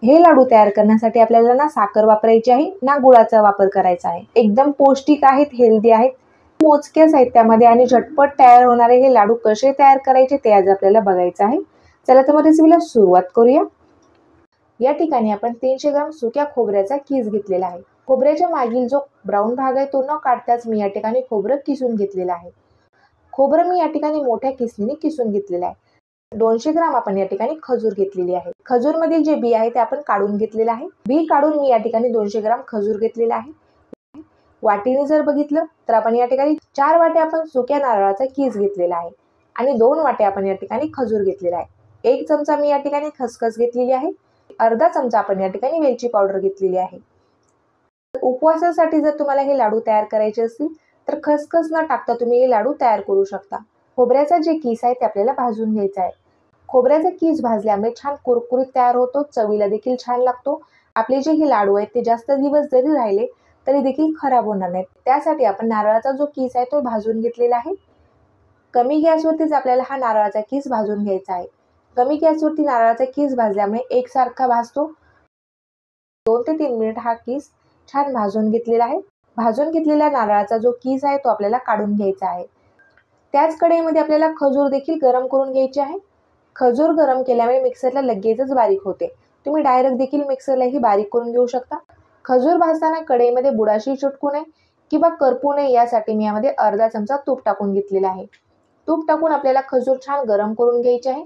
हे लाडू तयार करण्यासाठी आपल्याला ना साखर वापरायची आहे, ना गुळाचा वापर करायचा आहे। एकदम पौष्टिक आहेत, हेल्दी आहेत, मोजक्या साहित्यामध्ये आणि झटपट तयार होणारे हे लाडू कसे तयार करायचे ते आज आपल्याला बघायचं आहे। चला तर मग रेसिपीला सुरुवात करूया। या ठिकाणी आपण 300 ग्राम सुक्या खोबऱ्याचा कीस घेतलेला आहे। खोबऱ्याच्या मागील जो ब्राऊन भाग आहे तो न काढताच मी या ठिकाणी खोबरं किसून घेतलेलं आहे। खोबरं मी या ठिकाणी मोठ्या किसणीने किसून घेतलेलं आहे। 200 ग्राम आपण या ठिकाणी खजूर घेतलेली आहे। खजूर मधील जे बी आहे ते आपण काढून घेतलेलं आहे। बी काढून मी या ठिकाणी 200 ग्राम खजूर घेतलेला आहे। वाटीने जर बघितलं तर आपण या ठिकाणी 4 वाटे आपण सुक्या नारळाचा कीस घेतलेला आहे आणि 2 वाटे आपण या ठिकाणी खजूर घेतलेला आहे। 1 चमचा मी या ठिकाणी खसखस घेतलेली आहे। अर्धा चमचा आपण या ठिकाणी वेलची पावडर घेतलेली आहे। उपवासासाठी जर तुम्हाला हे लाडू तयार करायचे असतील तर खसखस न टाकता तुम्ही हे लाडू तयार करू शकता। खोबऱ्याचा जे कीस आहे ते आपल्याला भाजून घ्यायचा आहे। खोबऱ्याचा कीस भाजल्यामुळे छान कुरकुरीत तयार होतो, चवीला देखील छान लागतो। आपले जे हे लाडू आहेत ते जास्त दिवस जरी राहिले तरी देखील खराब होणार नाहीत। त्यासाठी आपण नारळाचा जो कीस आहे तो भाजून घेतलेला आहे। कमी गॅसवरतीच आपल्याला हा नारळाचा कीस भाजून घ्यायचा आहे। कमी गॅसवरती नारळाचा कीस भाजल्यामुळे एकसारखा भाजतो। 2 ते 3 मिनिट हा कीस छान भाजून घेतलेला आहे। भाजून घेतलेला नारळाचा जो कीस आहे तो आपल्याला काढून घ्यायचा आहे। त्याच कढईमध्ये आपल्याला खजूर देखील गरम करून घ्यायची आहे। खजूर गरम केल्यामुळे मिक्सरला लगेचच बारीक होते। तुम्ही डायरेक्ट देखील मिक्सरलाही बारीक करून घेऊ शकता। खजूर भाजताना कढईमध्ये बुडाशी चिटकू नये किंवा करपू नये यासाठी मी यामध्ये अर्धा चमचा तूप टाकून घेतलेला आहे। तूप टाकून आपल्याला खजूर छान गरम करून घ्यायची आहे।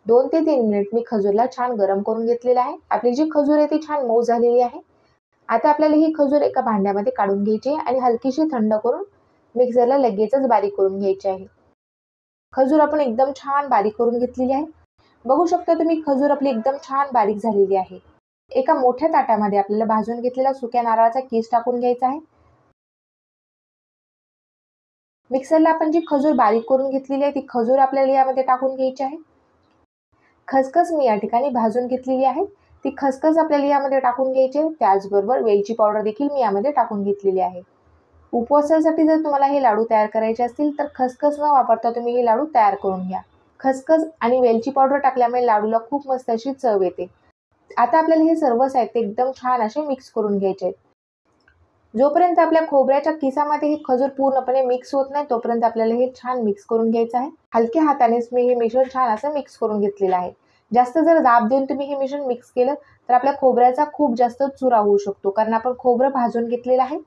2 ते 3 मिनिट मी खजूरला छान गरम करून घेतलेला आहे। आपली जी खजूर आहे ती छान मऊ झालेली आहे। आता आपल्याला ही खजूर एका भांड्यामध्ये काढून घ्यायची आहे आणि हलकीशी थंड करून मिक्सरला लगेचच बारीक करून घ्यायची आहे। खजूर आपण एकदम छान बारीक करून घेतलेली आहे। बघू शकता तुम्ही खजूर आपली एकदम छान बारीक झालेली आहे। एका मोठ्या ताटामध्ये आपल्याला भाजून घेतलेला सुक्या नारळाचा कीस टाकून घ्यायचा आहे। मिक्सरला आपण जी खजूर बारीक करून घेतलेली आहे ती खजूर आपल्याला यामध्ये टाकून घ्यायची आहे। खसखस मी या ठिकाणी भाजून घेतलेली आहे, ती खसखस आपल्याला यामध्ये टाकून घ्यायची आहे। त्याचबरोबर वेलची पावडर देखील मी यामध्ये टाकून घेतलेली आहे। उपवासासाठी जर तुम्हाला हे लाडू तयार करायचे असतील तर खसखस न वापरता तुम्ही हे लाडू तयार करून घ्या। खसखस आणि वेलची पावडर टाकल्यामुळे लाडूला खूप मस्त अशी चव येते। आता आपल्याला हे सर्व साहित्य एकदम छान असे मिक्स करून घ्यायचे आहेत। जोपर्यंत आपल्या खोबऱ्याच्या किसामध्ये हे खजूर पूर्णपणे मिक्स होत नाही तोपर्यंत आपल्याला हे छान मिक्स करून घ्यायचं आहे। हलक्या हातानेच मी हे मिश्रण छान असं मिक्स करून घेतलेलं आहे। जास्त जर दाब देऊन तुम्ही हे मिश्रण मिक्स केलं तर आपल्या खोबऱ्याचा खूप जास्त चुरा होऊ शकतो, कारण आपण खोबरं भाजून घेतलेलं आहे।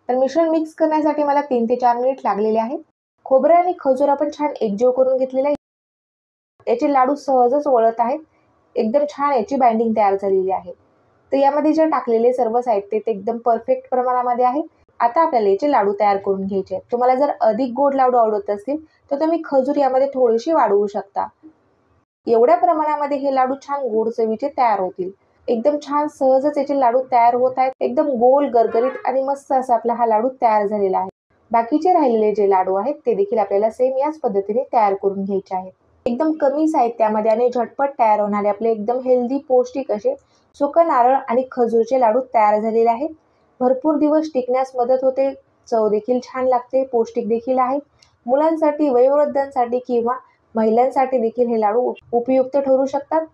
तर मिश्रण मिक्स करण्यासाठी मला 3 ते 4 मिनिट लागलेले आहेत। खोबरं आणि खजूर आपण छान एकजीव करून घेतलेले आहे। याचे लाडू सहजच वळत आहेत। एकदम छान याची बाइंडिंग तयार झालेली आहे। तर यामध्ये जे टाकलेले सर्व साहित्य ते एकदम परफेक्ट प्रमाणामध्ये आहे। आता आपल्याला याचे लाडू तयार करून घ्यायचे आहेत। तुम्हाला जर अधिक गोड लाडू आवडत असतील तर तुम्ही खजूर यामध्ये थोडीशी वाढवू शकता। एवढ्या प्रमाणामध्ये हे लाडू छान गोड चवीचे तयार होतील। एकदम छान सहजच याचे लाडू तयार होत आहेत। एकदम गोल गरगरीत आणि मस्त असा आपला हा लाडू तयार झालेला आहे। बाकीचे राहिलेले जे लाडू आहेत ते देखील आपल्याला सेम याच पद्धतीने तयार करून घ्यायचे आहेत। एकदम कमी साहित्यामध्ये आणि झटपट तयार होणारे आपले एकदम हेल्दी पौष्टिक असे सुकं नारळ आणि खजूरचे लाडू तयार झालेले आहेत। भरपूर दिवस टिकण्यास मदत होते, चव देखील छान लागते, पौष्टिक देखील आहेत। मुलांसाठी, वयोवृद्धांसाठी किंवा महिलांसाठी देखील हे लाडू उपयुक्त ठरू शकतात।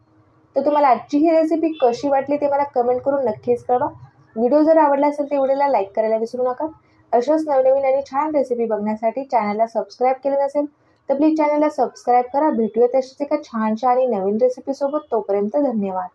तर तुम्हाला आजची ही रेसिपी कशी वाटली ते मला कमेंट करून नक्कीच कळवा। व्हिडिओ जर आवडला असेल तर व्हिडिओला लाईक करायला विसरू नका। अशाच नवनवीन आणि छान रेसिपी बघण्यासाठी चॅनलला सबस्क्राईब केलं नसेल तर प्लीज चॅनलला सबस्क्राईब करा। भेटूया तशीच एका छानशा आणि नवीन रेसिपी सोबत। तोपर्यंत धन्यवाद।